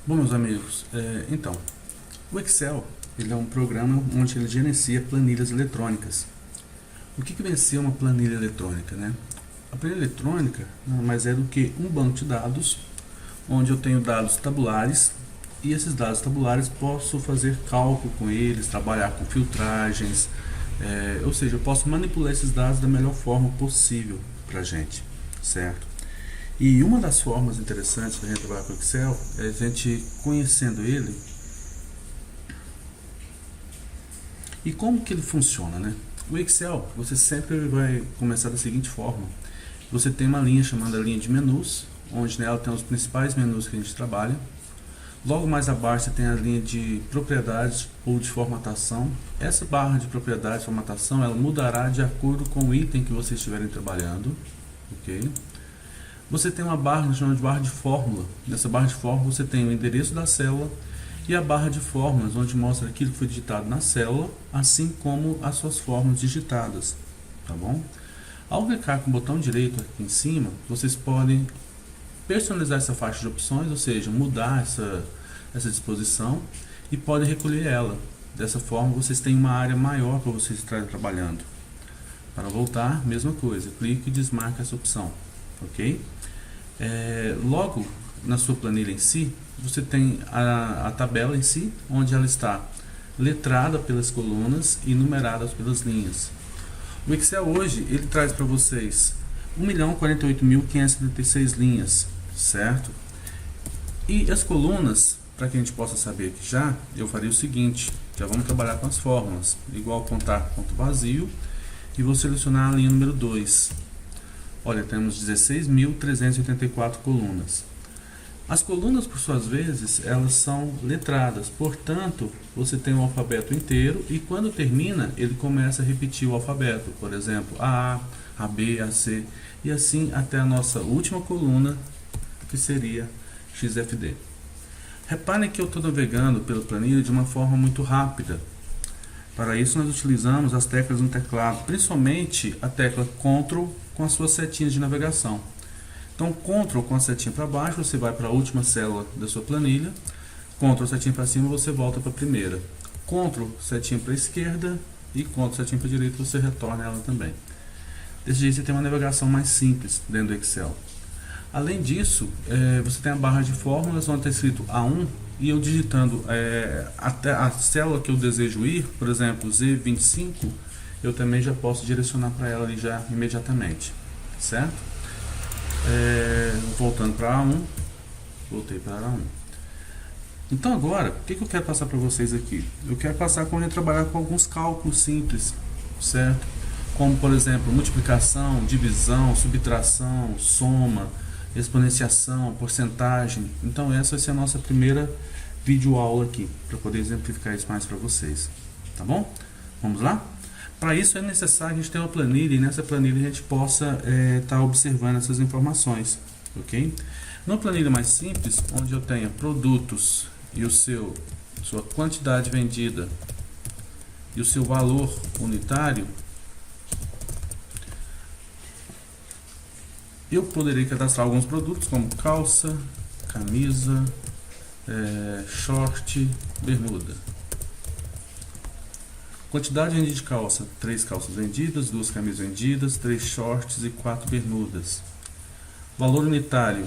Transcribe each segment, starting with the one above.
Bom, meus amigos, então, o Excel ele é um programa onde ele gerencia planilhas eletrônicas. O que vem a ser uma planilha eletrônica, né? A planilha eletrônica nada mais é do que um banco de dados, onde eu tenho dados tabulares, e esses dados tabulares posso fazer cálculo com eles, trabalhar com filtragens, ou seja, eu posso manipular esses dados da melhor forma possível para a gente, certo? E uma das formas interessantes da gente trabalhar com o Excel é a gente conhecendo ele e como que ele funciona, né? O Excel, você sempre vai começar da seguinte forma: você tem uma linha chamada linha de menus, onde nela tem os principais menus que a gente trabalha. Logo mais abaixo você tem a linha de propriedades ou de formatação. Essa barra de propriedades e formatação ela mudará de acordo com o item que vocês estiverem trabalhando, ok? Você tem uma barra chamada de barra de fórmula. Nessa barra de fórmula você tem o endereço da célula e a barra de fórmulas, onde mostra aquilo que foi digitado na célula, assim como as suas fórmulas digitadas, tá bom? Ao clicar com o botão direito aqui em cima, vocês podem personalizar essa faixa de opções, ou seja, mudar essa disposição e podem recolher ela. Dessa forma vocês têm uma área maior para vocês estarem trabalhando. Para voltar, mesma coisa, clique e desmarque essa opção, ok? Logo na sua planilha em si, você tem a tabela em si, onde ela está letrada pelas colunas e numeradas pelas linhas. O Excel hoje ele traz para vocês 1.048.576 linhas, certo? E as colunas, para que a gente possa saber aqui já, eu faria o seguinte: já vamos trabalhar com as fórmulas, igual contar ponto vazio, e vou selecionar a linha número 2. Olha, temos 16.384 colunas. As colunas, por suas vezes, elas são letradas, portanto, você tem o alfabeto inteiro e quando termina, ele começa a repetir o alfabeto, por exemplo, a B, a C, e assim até a nossa última coluna, que seria XFD. Reparem que eu estou navegando pela planilha de uma forma muito rápida. Para isso, nós utilizamos as teclas no teclado, principalmente a tecla Ctrl com as suas setinhas de navegação. Então, Ctrl com a setinha para baixo, você vai para a última célula da sua planilha. Ctrl setinha para cima, você volta para a primeira. Ctrl setinha para a esquerda e Ctrl setinha para a direita, você retorna ela também. Desse jeito, você tem uma navegação mais simples dentro do Excel. Além disso, você tem a barra de fórmulas, onde está escrito A1, e eu digitando até a célula que eu desejo ir, por exemplo, Z25, eu também já posso direcionar para ela ali já imediatamente, certo? Voltando para A1, voltei para A1. Então agora, o que eu quero passar para vocês aqui? Eu quero passar quando eu trabalhar com alguns cálculos simples, certo? Como, por exemplo, multiplicação, divisão, subtração, soma, exponenciação, porcentagem. Então essa vai ser a nossa primeira videoaula aqui, para poder exemplificar isso mais para vocês, tá bom? Vamos lá? Para isso é necessário a gente ter uma planilha e nessa planilha a gente possa estar observando essas informações, ok? Numa planilha mais simples, onde eu tenha produtos e sua quantidade vendida e o seu valor unitário, eu poderia cadastrar alguns produtos como calça, camisa, short, bermuda. Quantidade vendida de calça: 3 calças vendidas, 2 camisas vendidas, 3 shorts e 4 bermudas. Valor unitário: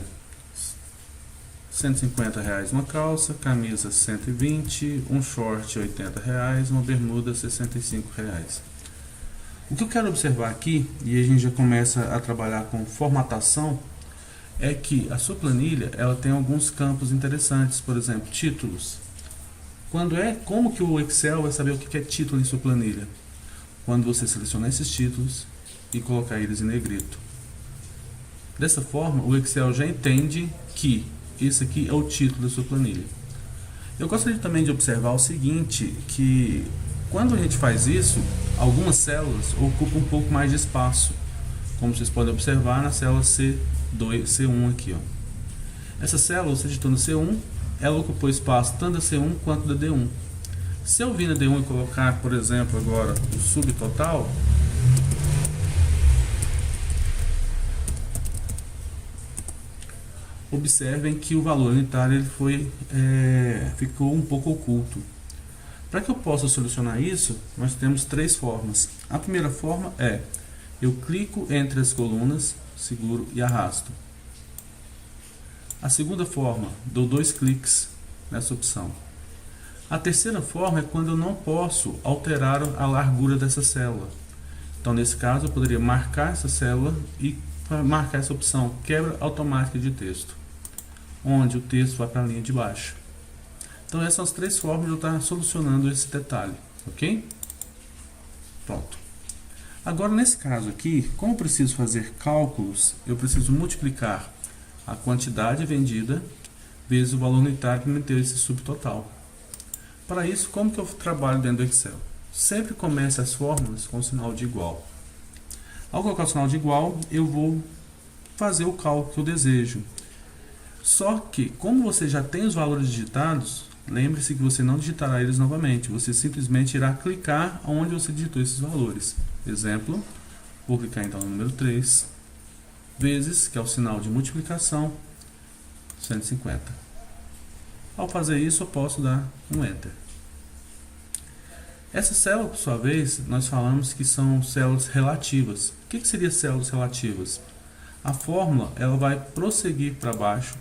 R$150 uma calça, camisa 120, um short R$80, uma bermuda R$65. O que eu quero observar aqui, e a gente já começa a trabalhar com formatação, é que a sua planilha ela tem alguns campos interessantes, por exemplo, títulos. Como que o Excel vai saber o que é título em sua planilha? Quando você selecionar esses títulos e colocar eles em negrito. Dessa forma, o Excel já entende que esse aqui é o título da sua planilha. Eu gostaria também de observar o seguinte, que quando a gente faz isso, algumas células ocupam um pouco mais de espaço, como vocês podem observar na célula C1 aqui, ó. Essa célula, você digitou no C1, ela ocupou espaço tanto da C1 quanto da D1. Se eu vir na D1 e colocar, por exemplo, agora o subtotal, observem que o valor unitário ele ficou um pouco oculto. Para que eu possa solucionar isso, nós temos três formas. A primeira forma é, eu clico entre as colunas, seguro e arrasto. A segunda forma, dou 2 cliques nessa opção. A terceira forma é quando eu não posso alterar a largura dessa célula. Então, nesse caso, eu poderia marcar essa célula e marcar essa opção, quebra automática de texto, onde o texto vai para a linha de baixo. Então, essas são as três formas de eu estar solucionando esse detalhe, ok? Pronto. Agora, nesse caso aqui, como eu preciso fazer cálculos, eu preciso multiplicar a quantidade vendida vezes o valor unitário para me ter esse subtotal. Para isso, como que eu trabalho dentro do Excel? Sempre comece as fórmulas com o sinal de igual. Ao colocar o sinal de igual, eu vou fazer o cálculo que eu desejo. Só que, como você já tem os valores digitados, lembre-se que você não digitará eles novamente. Você simplesmente irá clicar onde você digitou esses valores. Exemplo, vou clicar então no número 3, vezes, que é o sinal de multiplicação, 150. Ao fazer isso, eu posso dar um Enter. Essa célula, por sua vez, nós falamos que são células relativas. O que seria células relativas? A fórmula ela vai prosseguir para baixo,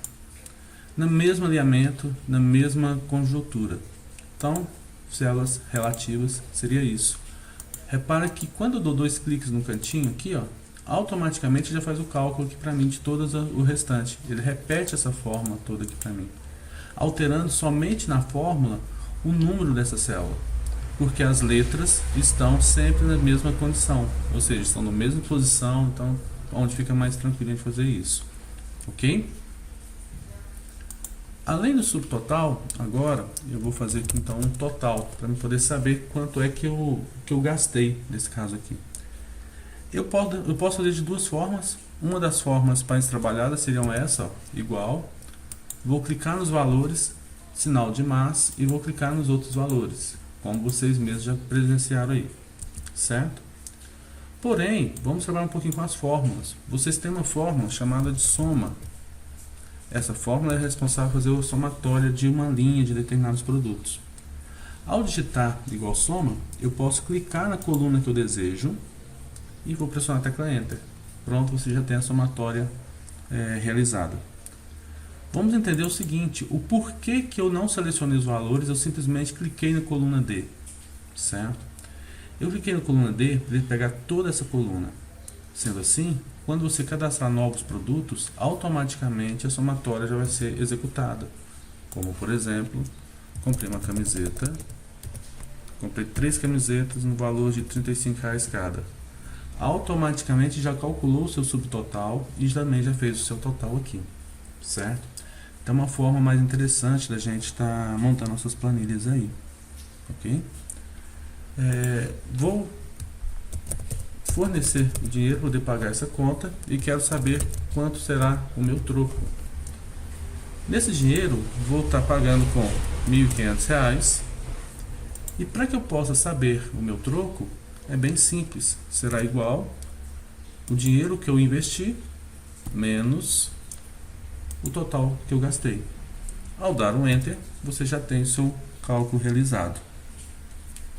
no mesmo alinhamento, na mesma conjuntura. Então, células relativas seria isso. Repara que quando eu dou 2 cliques no cantinho aqui, ó, automaticamente já faz o cálculo aqui para mim de todas o restante. Ele repete essa fórmula toda aqui para mim, alterando somente na fórmula o número dessa célula, porque as letras estão sempre na mesma condição, ou seja, estão na mesma posição, então onde fica mais tranquilo de fazer isso, ok? Além do subtotal, agora eu vou fazer aqui então um total, para eu poder saber quanto é que eu gastei nesse caso aqui. Eu posso fazer de duas formas. Uma das formas mais trabalhadas seriam essa, ó, igual. Vou clicar nos valores, sinal de mais, e vou clicar nos outros valores, como vocês mesmos já presenciaram aí, certo? Porém, vamos trabalhar um pouquinho com as fórmulas. Vocês têm uma fórmula chamada de soma. Essa fórmula é responsável por fazer a somatória de uma linha de determinados produtos. Ao digitar igual soma, eu posso clicar na coluna que eu desejo e vou pressionar a tecla Enter. Pronto, você já tem a somatória realizada. Vamos entender o seguinte, o porquê que eu não selecionei os valores, eu simplesmente cliquei na coluna D, certo? Eu cliquei na coluna D para ele pegar toda essa coluna. Sendo assim, quando você cadastrar novos produtos, automaticamente a somatória já vai ser executada. Como, por exemplo, comprei uma camiseta, comprei 3 camisetas no valor de R$35 cada. Automaticamente já calculou o seu subtotal e também já fez o seu total aqui, certo? Então, uma forma mais interessante da gente estar montando nossas planilhas aí, ok? Vou fornecer o dinheiro para poder pagar essa conta e quero saber quanto será o meu troco. Nesse dinheiro, vou estar pagando com R$1.500 e para que eu possa saber o meu troco, é bem simples, será igual o dinheiro que eu investi menos o total que eu gastei. Ao dar um Enter, você já tem o seu cálculo realizado,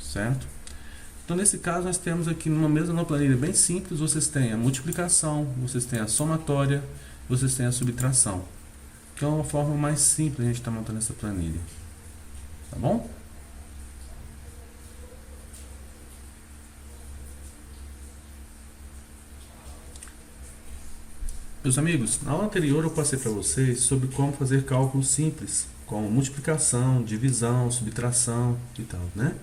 certo? Então, nesse caso, nós temos aqui numa planilha bem simples, vocês têm a multiplicação, vocês têm a somatória, vocês têm a subtração, que é uma forma mais simples de a gente estar montando essa planilha, tá bom? Meus amigos, na aula anterior eu passei para vocês sobre como fazer cálculos simples, como multiplicação, divisão, subtração e tal, né?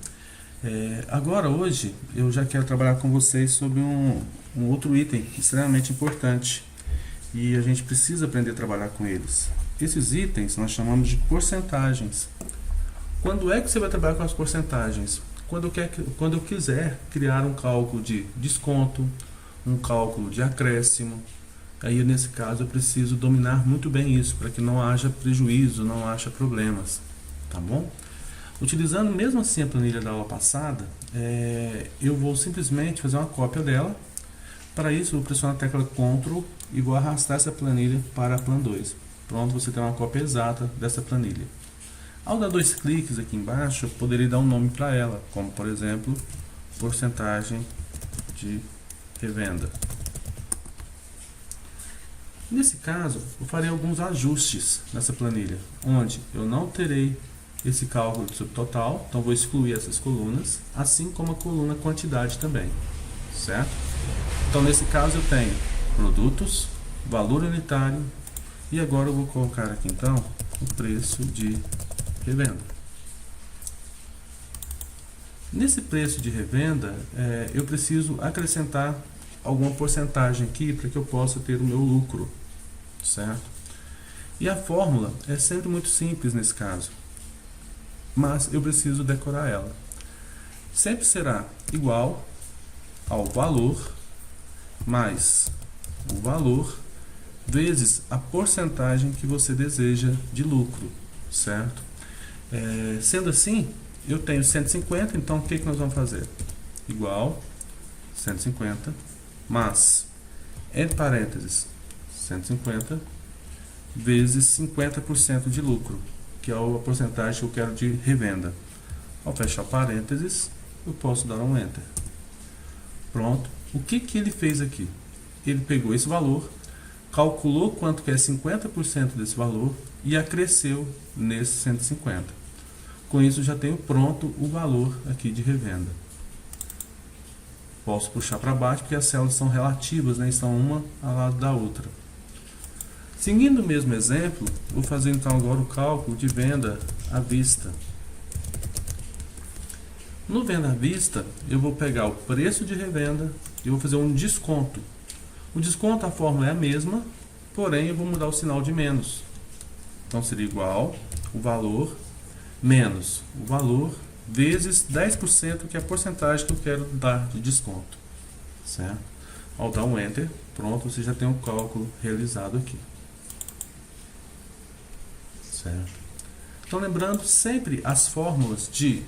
Agora, hoje, eu já quero trabalhar com vocês sobre um outro item extremamente importante e a gente precisa aprender a trabalhar com eles. Esses itens nós chamamos de porcentagens. Quando é que você vai trabalhar com as porcentagens? Quando eu quiser criar um cálculo de desconto, um cálculo de acréscimo. Aí, nesse caso, eu preciso dominar muito bem isso, para que não haja prejuízo, não haja problemas, tá bom? Utilizando mesmo assim a planilha da aula passada, eu vou simplesmente fazer uma cópia dela. Para isso, eu vou pressionar a tecla Ctrl e vou arrastar essa planilha para a Plan 2. Pronto, você tem uma cópia exata dessa planilha. Ao dar 2 cliques aqui embaixo, eu poderia dar um nome para ela, como por exemplo, porcentagem de revenda. Nesse caso, eu farei alguns ajustes nessa planilha, onde eu não terei esse cálculo de subtotal, então vou excluir essas colunas, assim como a coluna quantidade também, certo? Então nesse caso eu tenho produtos, valor unitário, e agora eu vou colocar aqui então o preço de revenda. Nesse preço de revenda, eu preciso acrescentar alguma porcentagem aqui para que eu possa ter o meu lucro, certo? E a fórmula é sempre muito simples nesse caso, mas eu preciso decorar ela. Sempre será igual ao valor mais o valor vezes a porcentagem que você deseja de lucro, certo? Sendo assim, eu tenho 150, então o que nós vamos fazer? Igual 150 mais, entre parênteses, 150 vezes 50% de lucro, que é a porcentagem que eu quero de revenda. Ao fechar parênteses, eu posso dar um Enter. Pronto. O que ele fez aqui? Ele pegou esse valor, calculou quanto que é 50% desse valor e acresceu nesse 150. Com isso, já tenho pronto o valor aqui de revenda. Posso puxar para baixo porque as células são relativas, né? Estão uma ao lado da outra. Seguindo o mesmo exemplo, vou fazer então agora o cálculo de venda à vista. No venda à vista, eu vou pegar o preço de revenda e vou fazer um desconto. O desconto, a fórmula é a mesma, porém eu vou mudar o sinal de menos. Então seria igual o valor menos o valor vezes 10%, que é a porcentagem que eu quero dar de desconto, certo? Ao dar um Enter, pronto, você já tem o cálculo realizado aqui, certo? Então lembrando, sempre as fórmulas de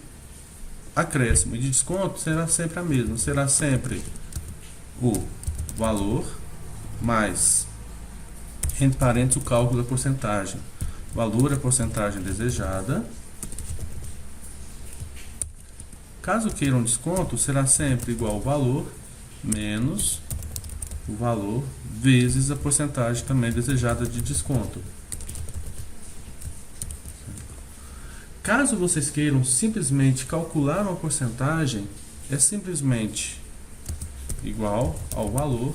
acréscimo e de desconto será sempre a mesma, será sempre o valor mais, entre parênteses, o cálculo da porcentagem. Valor é a porcentagem desejada. Caso queira um desconto, será sempre igual ao valor menos o valor vezes a porcentagem também desejada de desconto. Caso vocês queiram simplesmente calcular uma porcentagem, é simplesmente igual ao valor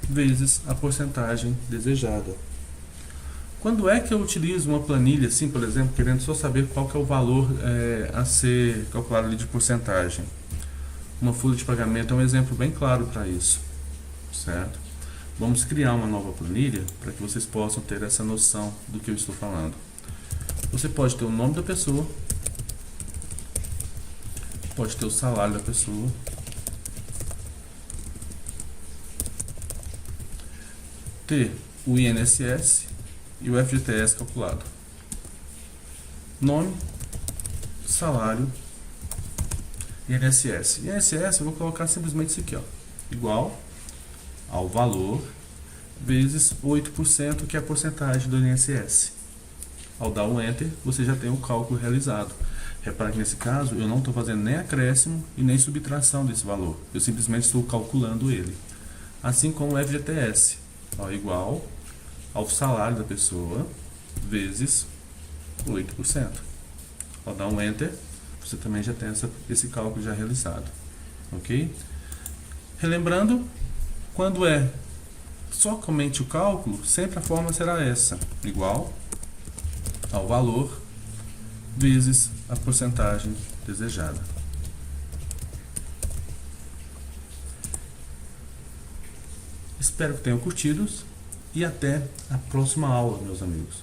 vezes a porcentagem desejada. Quando é que eu utilizo uma planilha assim, por exemplo, querendo só saber qual que é o valor a ser calculado ali de porcentagem? Uma folha de pagamento é um exemplo bem claro para isso, certo? Vamos criar uma nova planilha para que vocês possam ter essa noção do que eu estou falando. Você pode ter o nome da pessoa, pode ter o salário da pessoa, ter o INSS e o FGTS calculado. Nome, salário, INSS. INSS eu vou colocar simplesmente isso aqui, ó, igual ao valor vezes 8%, que é a porcentagem do INSS. Ao dar um Enter, você já tem o cálculo realizado. Repara que nesse caso eu não estou fazendo nem acréscimo e nem subtração desse valor. Eu simplesmente estou calculando ele. Assim como o FGTS, ó, igual ao salário da pessoa vezes 8%. Ao dar um Enter, você também já tem esse cálculo já realizado. Ok? Relembrando, quando é somente o cálculo, sempre a fórmula será essa, igual ao valor vezes a porcentagem desejada. Espero que tenham curtido e até a próxima aula, meus amigos.